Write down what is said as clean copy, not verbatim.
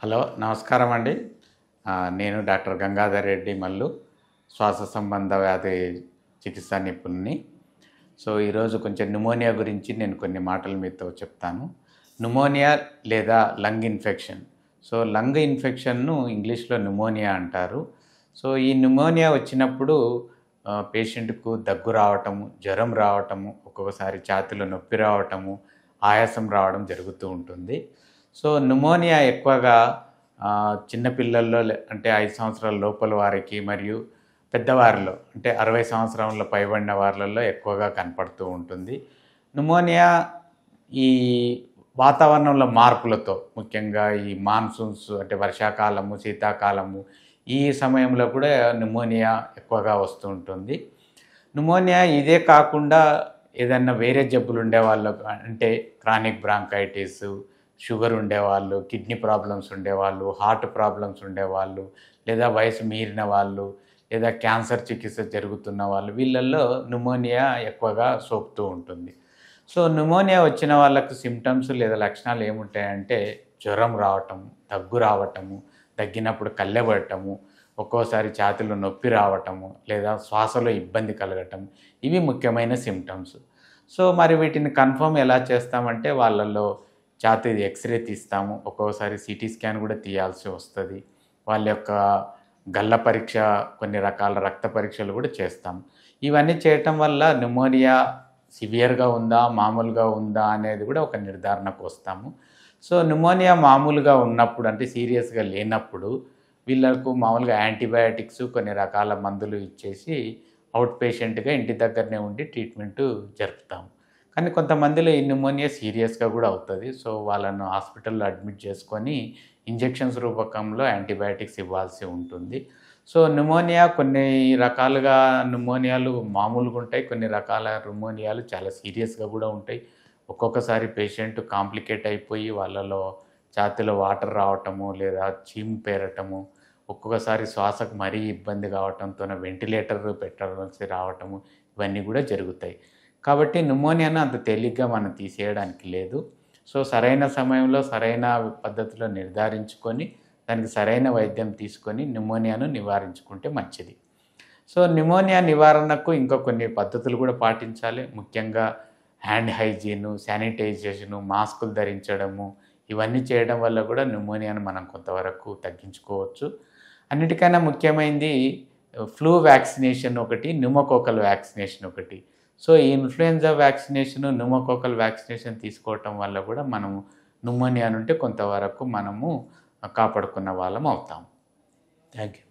Hello నమస్కారం అండి. నేను డాక్టర్ గంగాధర్ రెడ్డి మల్లు, శ్వాస సంబంధ వ్యాధి చికిత్సా నిపుణుని. సో ఈరోజు కొంచెం న్యూమోనియా గురించి నేను కొన్ని మాటలు మీతో చెప్తాను. న్యూమోనియా లేదా లంగ్ ఇన్ఫెక్షన్. సో లంగ్ ఇన్ఫెక్షన్ను ఇంగ్లీష్లో న్యూమోనియా అంటారు. సో ఈ న్యూమోనియా వచ్చినప్పుడు పేషెంట్కు దగ్గు రావటము, జ్వరం రావటము, ఒక్కొక్కసారి ఛాతీలో నొప్పి రావటము, ఆయాసం రావడం జరుగుతూ ఉంటుంది. సో న్యూమోనియా ఎక్కువగా చిన్నపిల్లల్లో అంటే 5 సంవత్సరాల లోపల వారికి మరియు పెద్దవారిలో అంటే 60 సంవత్సరాల పైబడిన వాళ్ళల్లో ఎక్కువగా కనపడుతూ ఉంటుంది. న్యూమోనియా ఈ వాతావరణంలో మార్పులతో, ముఖ్యంగా ఈ మాన్సూన్స్ అంటే వర్షాకాలము, శీతాకాలము, ఈ సమయంలో కూడా న్యూమోనియా ఎక్కువగా వస్తూ ఉంటుంది. న్యూమోనియా ఇదే కాకుండా ఏదన్నా వేరే జబ్బులు ఉండేవాళ్ళు అంటే క్రానిక్ బ్రాంకైటిస్, షుగర్ ఉండేవాళ్ళు, కిడ్నీ ప్రాబ్లమ్స్ ఉండేవాళ్ళు, హార్ట్ ప్రాబ్లమ్స్ ఉండేవాళ్ళు, లేదా వయసు మీరిన వాళ్ళు, లేదా క్యాన్సర్ చికిత్స జరుగుతున్న వాళ్ళు, వీళ్ళల్లో న్యూమోనియా ఎక్కువగా సోకుతూ ఉంటుంది. సో న్యూమోనియా వచ్చిన వాళ్ళకు సిమ్టమ్స్ లేదా లక్షణాలు ఏముంటాయంటే జ్వరం రావటము, దగ్గు రావటము, దగ్గినప్పుడు కళ్ళెబడటము, ఒక్కోసారి ఛాతీలో నొప్పి రావటము, లేదా శ్వాసలో ఇబ్బంది కలగటం, ఇవి ముఖ్యమైన సిమ్టమ్స్. సో మరి వీటిని కన్ఫర్మ్ ఎలా చేస్తామంటే వాళ్ళల్లో ఛాతీ ఎక్స్రే తీస్తాము, ఒక్కోసారి సిటీ స్కాన్ కూడా తీయాల్సి వస్తుంది. వాళ్ళ యొక్క గల్ల పరీక్ష, కొన్ని రకాల రక్త పరీక్షలు కూడా చేస్తాం. ఇవన్నీ చేయటం వల్ల న్యూమోనియా సివియర్గా ఉందా, మామూలుగా ఉందా అనేది కూడా ఒక నిర్ధారణకు వస్తాము. సో న్యూమోనియా మామూలుగా ఉన్నప్పుడు అంటే సీరియస్గా లేనప్పుడు వీళ్ళకు మామూలుగా యాంటీబయాటిక్స్, కొన్ని రకాల మందులు ఇచ్చేసి అవుట్ పేషెంట్గా ఇంటి దగ్గరనే ఉండి ట్రీట్మెంటు జరుపుతాము. కానీ కొంతమందిలో ఈ న్యూమోనియా సీరియస్గా కూడా అవుతుంది. సో వాళ్ళను హాస్పిటల్లో అడ్మిట్ చేసుకొని ఇంజెక్షన్స్ రూపకంలో యాంటీబయాటిక్స్ ఇవ్వాల్సి ఉంటుంది. సో న్యూమోనియా కొన్ని రకాలుగా న్యూమోనియాలు మామూలుగా ఉంటాయి, కొన్ని రకాల న్యూమోనియాలు చాలా సీరియస్గా కూడా ఉంటాయి. ఒక్కొక్కసారి పేషెంట్ కాంప్లికేట్ అయిపోయి వాళ్ళలో ఛాతీలో వాటర్ రావటము, లేదా చీము పేరటము, ఒక్కొక్కసారి శ్వాసకు మరీ ఇబ్బంది కావటంతో వెంటిలేటర్ పెట్టాల్సి రావటము, ఇవన్నీ కూడా జరుగుతాయి. కాబట్టి న్యూమోనియాను అంత తేలిగ్గా మనం తీసేయడానికి లేదు. సో సరైన సమయంలో సరైన పద్ధతిలో నిర్ధారించుకొని దానికి సరైన వైద్యం తీసుకొని న్యూమోనియాను నివారించుకుంటే మంచిది. సో న్యూమోనియా నివారణకు ఇంకా కొన్ని పద్ధతులు కూడా పాటించాలి. ముఖ్యంగా హ్యాండ్ హైజీను, శానిటైజేషను, మాస్కులు ధరించడము, ఇవన్నీ చేయడం వల్ల కూడా న్యూమోనియాను మనం కొంతవరకు తగ్గించుకోవచ్చు. అన్నిటికన్నా ముఖ్యమైనది ఫ్లూ వ్యాక్సినేషన్ ఒకటి, న్యూమోకోకల్ వ్యాక్సినేషన్ ఒకటి. సో ఈ ఇన్ఫ్లుయెంజా వ్యాక్సినేషను, న్యూమోకోకల్ వ్యాక్సినేషన్ తీసుకోవటం వల్ల కూడా మనము న్యూమోనియా నుండి కొంతవరకు మనము కాపాడుకున్న వాళ్ళం అవుతాం. Thank you.